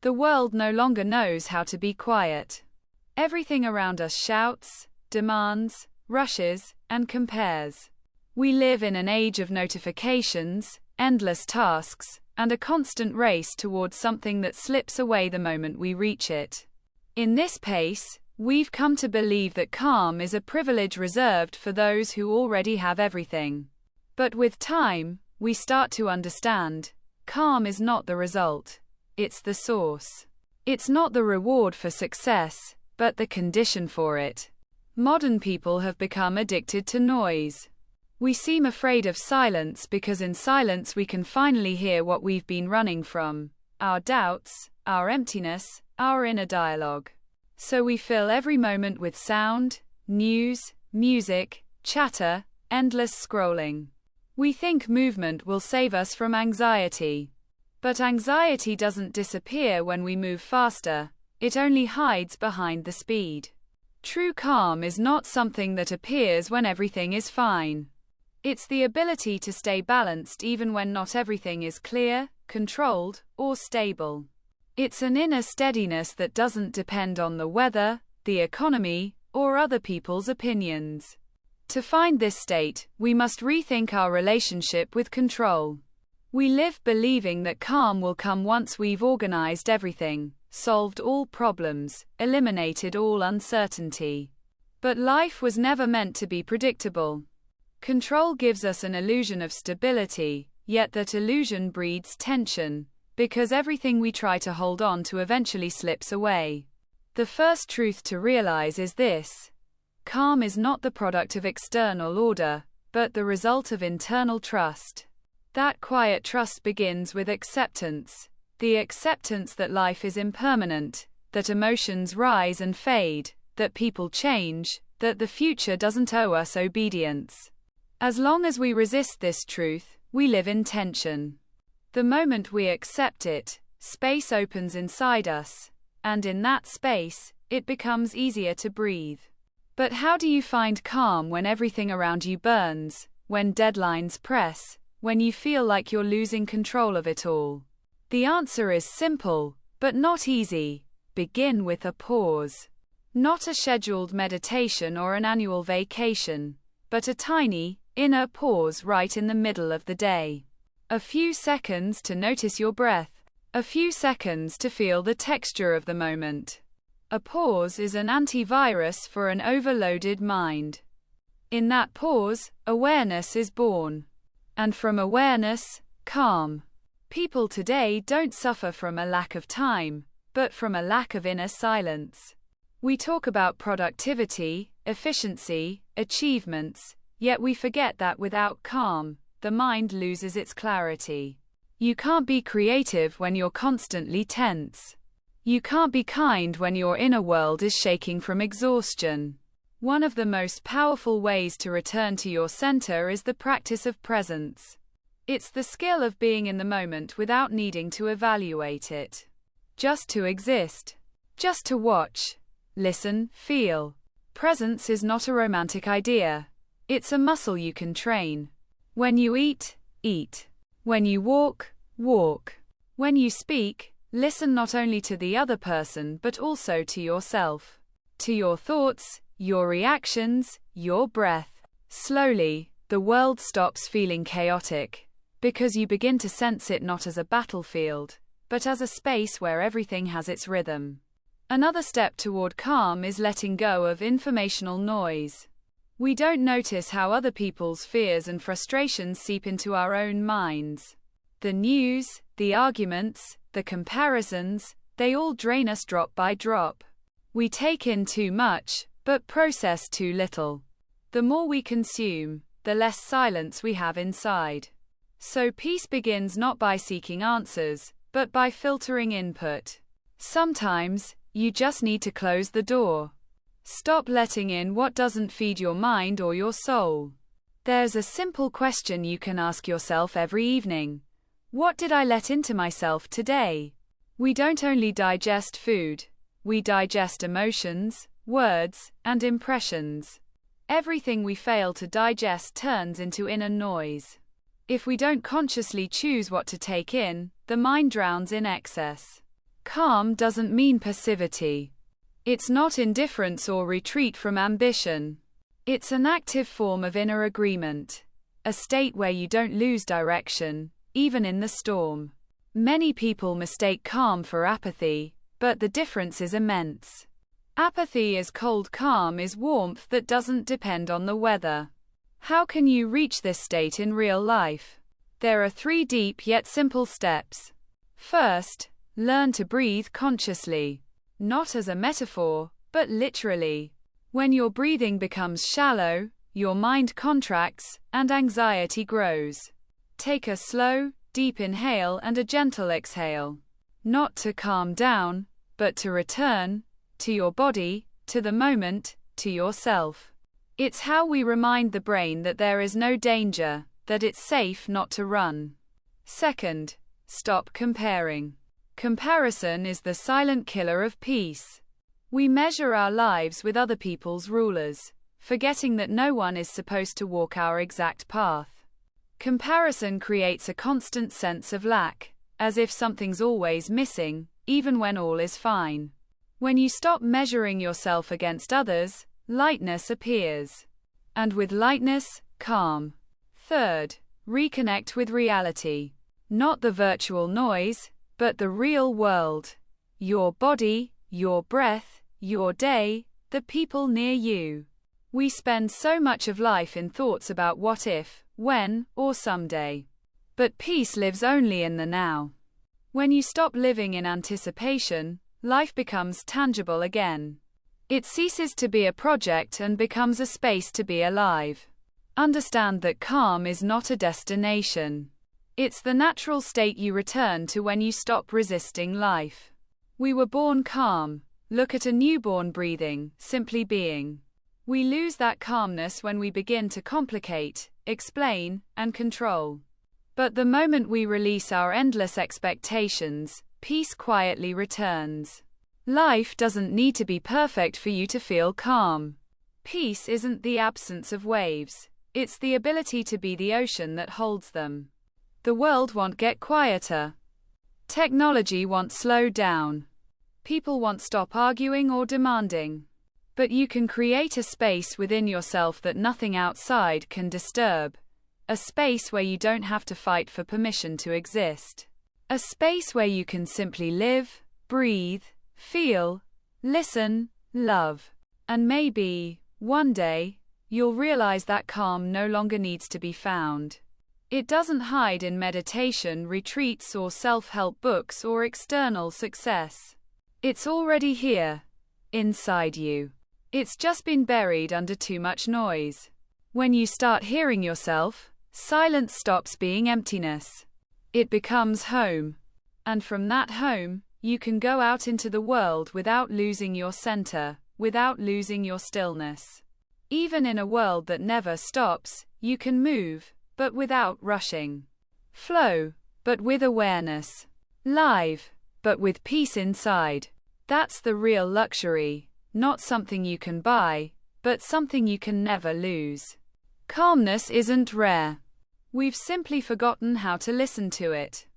The world no longer knows how to be quiet. Everything around us shouts, demands, rushes, and compares. We live in an age of notifications, endless tasks, and a constant race towards something that slips away the moment we reach it. In this pace, we've come to believe that calm is a privilege reserved for those who already have everything. But with time, we start to understand, calm is not the result. It's the source. It's not the reward for success, but the condition for it. Modern people have become addicted to noise. We seem afraid of silence because in silence we can finally hear what we've been running from: our doubts, our emptiness, our inner dialogue. So we fill every moment with sound, news, music, chatter, endless scrolling. We think movement will save us from anxiety. But anxiety doesn't disappear when we move faster, it only hides behind the speed. True calm is not something that appears when everything is fine. It's the ability to stay balanced even when not everything is clear, controlled, or stable. It's an inner steadiness that doesn't depend on the weather, the economy, or other people's opinions. To find this state, we must rethink our relationship with control. We live believing that calm will come once we've organized everything, solved all problems, eliminated all uncertainty. But life was never meant to be predictable. Control gives us an illusion of stability, yet that illusion breeds tension, because everything we try to hold on to eventually slips away. The first truth to realize is this: calm is not the product of external order, but the result of internal trust. That quiet trust begins with acceptance, the acceptance that life is impermanent, that emotions rise and fade, that people change, that the future doesn't owe us obedience. As long as we resist this truth, we live in tension. The moment we accept it, space opens inside us, and in that space, it becomes easier to breathe. But how do you find calm when everything around you burns, when deadlines press, when you feel like you're losing control of it all? The answer is simple, but not easy. Begin with a pause. Not a scheduled meditation or an annual vacation, but a tiny, inner pause right in the middle of the day. A few seconds to notice your breath. A few seconds to feel the texture of the moment. A pause is an antivirus for an overloaded mind. In that pause, awareness is born. And from awareness, calm. People today don't suffer from a lack of time, but from a lack of inner silence. We talk about productivity, efficiency, achievements, yet we forget that without calm, the mind loses its clarity. You can't be creative when you're constantly tense. You can't be kind when your inner world is shaking from exhaustion. One of the most powerful ways to return to your center is the practice of presence. It's the skill of being in the moment without needing to evaluate it. Just to exist. Just to watch. Listen, feel. Presence is not a romantic idea. It's a muscle you can train. When you eat, eat. When you walk, walk. When you speak, listen not only to the other person but also to yourself. To your thoughts, your reactions, your breath. Slowly, the world stops feeling chaotic, because you begin to sense it not as a battlefield, but as a space where everything has its rhythm. Another step toward calm is letting go of informational noise. We don't notice how other people's fears and frustrations seep into our own minds. The news, the arguments, the comparisons, they all drain us drop by drop. We take in too much, but process too little. The more we consume, the less silence we have inside. So peace begins not by seeking answers, but by filtering input. Sometimes, you just need to close the door. Stop letting in what doesn't feed your mind or your soul. There's a simple question you can ask yourself every evening. What did I let into myself today? We don't only digest food, we digest emotions, words, and impressions. Everything we fail to digest turns into inner noise. If we don't consciously choose what to take in, the mind drowns in excess. Calm doesn't mean passivity. It's not indifference or retreat from ambition. It's an active form of inner agreement, a state where you don't lose direction, even in the storm. Many people mistake calm for apathy, but the difference is immense. Apathy is cold, calm is warmth that doesn't depend on the weather. How can you reach this state in real life? There are 3 deep yet simple steps. First, learn to breathe consciously. Not as a metaphor, but literally. When your breathing becomes shallow, your mind contracts, and anxiety grows. Take a slow, deep inhale and a gentle exhale. Not to calm down, but to return to your body, to the moment, to yourself. It's how we remind the brain that there is no danger, that it's safe not to run. Second, stop comparing. Comparison is the silent killer of peace. We measure our lives with other people's rulers, forgetting that no one is supposed to walk our exact path. Comparison creates a constant sense of lack, as if something's always missing, even when all is fine. When you stop measuring yourself against others, lightness appears. And with lightness, calm. Third, reconnect with reality. Not the virtual noise, but the real world. Your body, your breath, your day, the people near you. We spend so much of life in thoughts about what if, when, or someday. But peace lives only in the now. When you stop living in anticipation, life becomes tangible again. It ceases to be a project and becomes a space to be alive. Understand that calm is not a destination. It's the natural state you return to when you stop resisting life. We were born calm. Look at a newborn breathing, simply being. We lose that calmness when we begin to complicate, explain, and control. But the moment we release our endless expectations, peace quietly returns. Life doesn't need to be perfect for you to feel calm. Peace isn't the absence of waves, it's the ability to be the ocean that holds them. The world won't get quieter. Technology won't slow down. People won't stop arguing or demanding. But you can create a space within yourself that nothing outside can disturb. A space where you don't have to fight for permission to exist. A space where you can simply live, breathe, feel, listen, love. And maybe, one day, you'll realize that calm no longer needs to be found. It doesn't hide in meditation retreats or self-help books or external success. It's already here, inside you. It's just been buried under too much noise. When you start hearing yourself, silence stops being emptiness. It becomes home. And from that home, you can go out into the world without losing your center, without losing your stillness. Even in a world that never stops, you can move, but without rushing. Flow, but with awareness. Live, but with peace inside. That's the real luxury, not something you can buy, but something you can never lose. Calmness isn't rare. We've simply forgotten how to listen to it.